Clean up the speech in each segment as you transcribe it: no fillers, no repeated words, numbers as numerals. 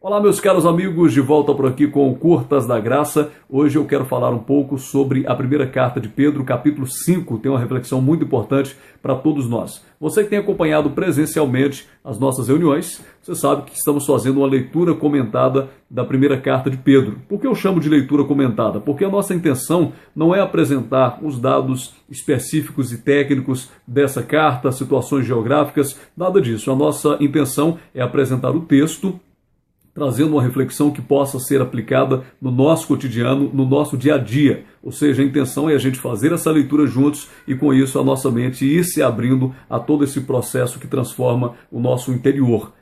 Olá, meus caros amigos, de volta por aqui com o Curtas da Graça. Hoje eu quero falar um pouco sobre a primeira carta de Pedro, capítulo 5. Tem uma reflexão muito importante para todos nós. Você que tem acompanhado presencialmente as nossas reuniões, você sabe que estamos fazendo uma leitura comentada da primeira carta de Pedro. Por que eu chamo de leitura comentada? Porque a nossa intenção não é apresentar os dados específicos e técnicos dessa carta, situações geográficas, nada disso. A nossa intenção é apresentar o texto, trazendo uma reflexão que possa ser aplicada no nosso cotidiano, no nosso dia a dia. Ou seja, a intenção é a gente fazer essa leitura juntos e com isso a nossa mente ir se abrindo a todo esse processo que transforma o nosso interior.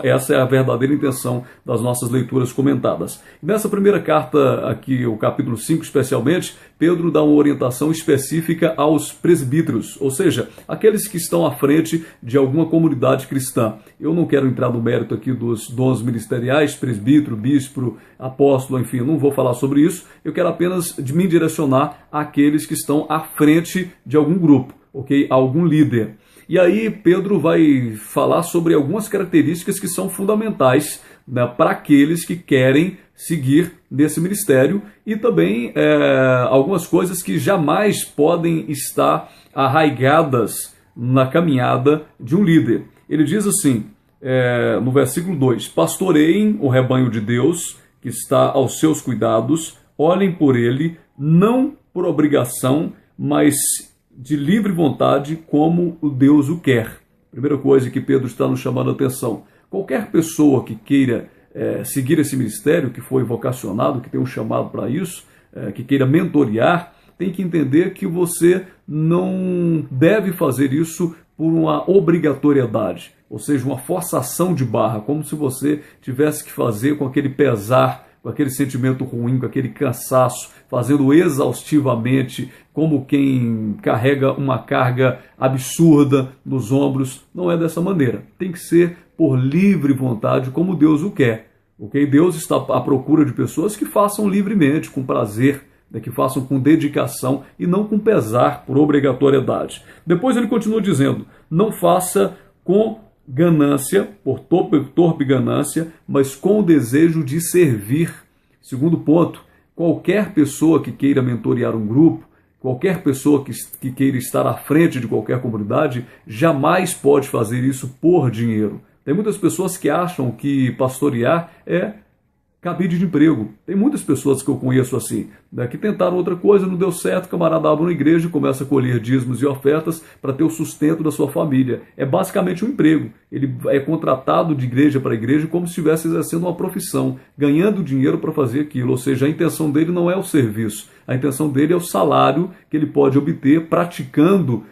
Essa é a verdadeira intenção das nossas leituras comentadas. Nessa primeira carta aqui, o capítulo 5 especialmente, Pedro dá uma orientação específica aos presbíteros, ou seja, aqueles que estão à frente de alguma comunidade cristã. Eu não quero entrar no mérito aqui dos dons ministeriais, presbítero, bispo, apóstolo, enfim, não vou falar sobre isso. Eu quero apenas me direcionar àqueles que estão à frente de algum grupo, ok? Algum líder. E aí Pedro vai falar sobre algumas características que são fundamentais, né, para aqueles que querem seguir nesse ministério e também algumas coisas que jamais podem estar arraigadas na caminhada de um líder. Ele diz assim, no versículo 2, pastoreiem o rebanho de Deus que está aos seus cuidados, olhem por ele, não por obrigação, mas de livre vontade, como o Deus o quer. Primeira coisa que Pedro está nos chamando a atenção. Qualquer pessoa que queira seguir esse ministério, que foi vocacionado, que tem um chamado para isso, que queira mentorear, tem que entender que você não deve fazer isso por uma obrigatoriedade, ou seja, uma forçação de barra, como se você tivesse que fazer com aquele pesar, com aquele sentimento ruim, com aquele cansaço, fazendo exaustivamente, como quem carrega uma carga absurda nos ombros. Não é dessa maneira. Tem que ser por livre vontade, como Deus o quer. Okay? Deus está à procura de pessoas que façam livremente, com prazer, né, que façam com dedicação e não com pesar, por obrigatoriedade. Depois ele continua dizendo, não faça com ganância, por torpe ganância, mas com o desejo de servir. Segundo ponto, qualquer pessoa que queira mentorear um grupo, qualquer pessoa que queira estar à frente de qualquer comunidade, jamais pode fazer isso por dinheiro. Tem muitas pessoas que acham que pastorear é cabide de emprego. Tem muitas pessoas que eu conheço assim, né, que tentaram outra coisa, não deu certo, o camarada abre uma igreja e começa a colher dízimos e ofertas para ter o sustento da sua família. É basicamente um emprego. Ele é contratado de igreja para igreja como se estivesse exercendo uma profissão, ganhando dinheiro para fazer aquilo. Ou seja, a intenção dele não é o serviço, a intenção dele é o salário que ele pode obter praticando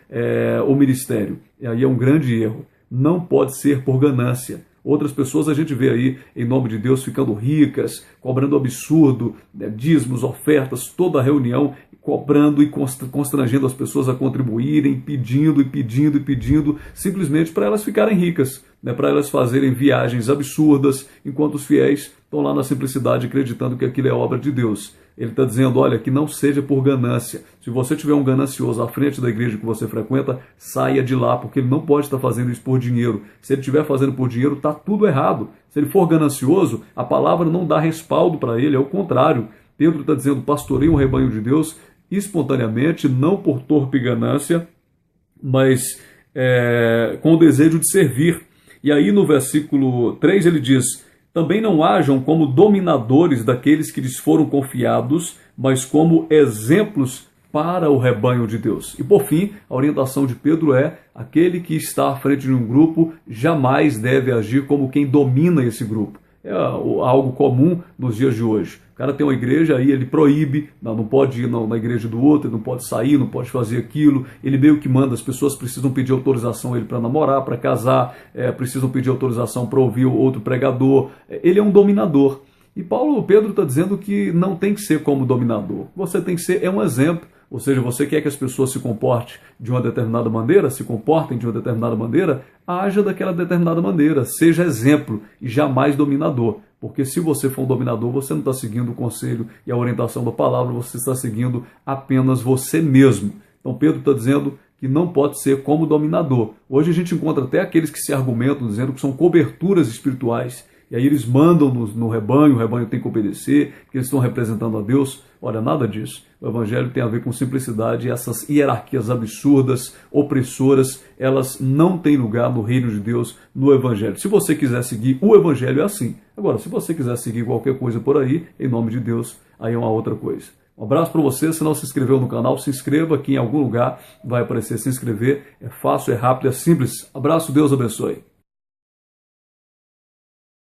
o ministério. E aí é um grande erro. Não pode ser por ganância. Outras pessoas a gente vê aí, em nome de Deus, ficando ricas, cobrando absurdo, né, dízimos, ofertas, toda a reunião, cobrando e constrangendo as pessoas a contribuírem, pedindo, simplesmente para elas ficarem ricas, né, para elas fazerem viagens absurdas, enquanto os fiéis estão lá na simplicidade acreditando que aquilo é obra de Deus. Ele está dizendo, olha, que não seja por ganância. Se você tiver um ganancioso à frente da igreja que você frequenta, saia de lá, porque ele não pode estar fazendo isso por dinheiro. Se ele estiver fazendo por dinheiro, está tudo errado. Se ele for ganancioso, a palavra não dá respaldo para ele, é o contrário. Pedro está dizendo, pastoreie um rebanho de Deus espontaneamente, não por torpe ganância, mas com o desejo de servir. E aí no versículo 3 ele diz, também não hajam como dominadores daqueles que lhes foram confiados, mas como exemplos para o rebanho de Deus. E por fim, a orientação de Pedro é, aquele que está à frente de um grupo jamais deve agir como quem domina esse grupo. É algo comum nos dias de hoje. O cara tem uma igreja, aí ele proíbe, não pode ir na igreja do outro, ele não pode sair, não pode fazer aquilo. Ele meio que manda, as pessoas precisam pedir autorização a ele para namorar, para casar, precisam pedir autorização para ouvir outro pregador. Ele é um dominador. E Pedro está dizendo que não tem que ser como dominador. Você tem que ser um exemplo. Ou seja, você quer que as pessoas se comportem de uma determinada maneira, haja daquela determinada maneira, seja exemplo e jamais dominador. Porque se você for um dominador, você não está seguindo o conselho e a orientação da palavra, você está seguindo apenas você mesmo. Então Pedro está dizendo que não pode ser como dominador. Hoje a gente encontra até aqueles que se argumentam dizendo que são coberturas espirituais, e aí eles mandam no rebanho, o rebanho tem que obedecer, que eles estão representando a Deus. Olha, nada disso. O evangelho tem a ver com simplicidade, e essas hierarquias absurdas, opressoras, elas não têm lugar no reino de Deus, no evangelho. Se você quiser seguir o evangelho, é assim. Agora, se você quiser seguir qualquer coisa por aí, em nome de Deus, aí é uma outra coisa. Um abraço para você. Se não se inscreveu no canal, se inscreva, aqui em algum lugar vai aparecer se inscrever. É fácil, é rápido, é simples. Abraço, Deus abençoe.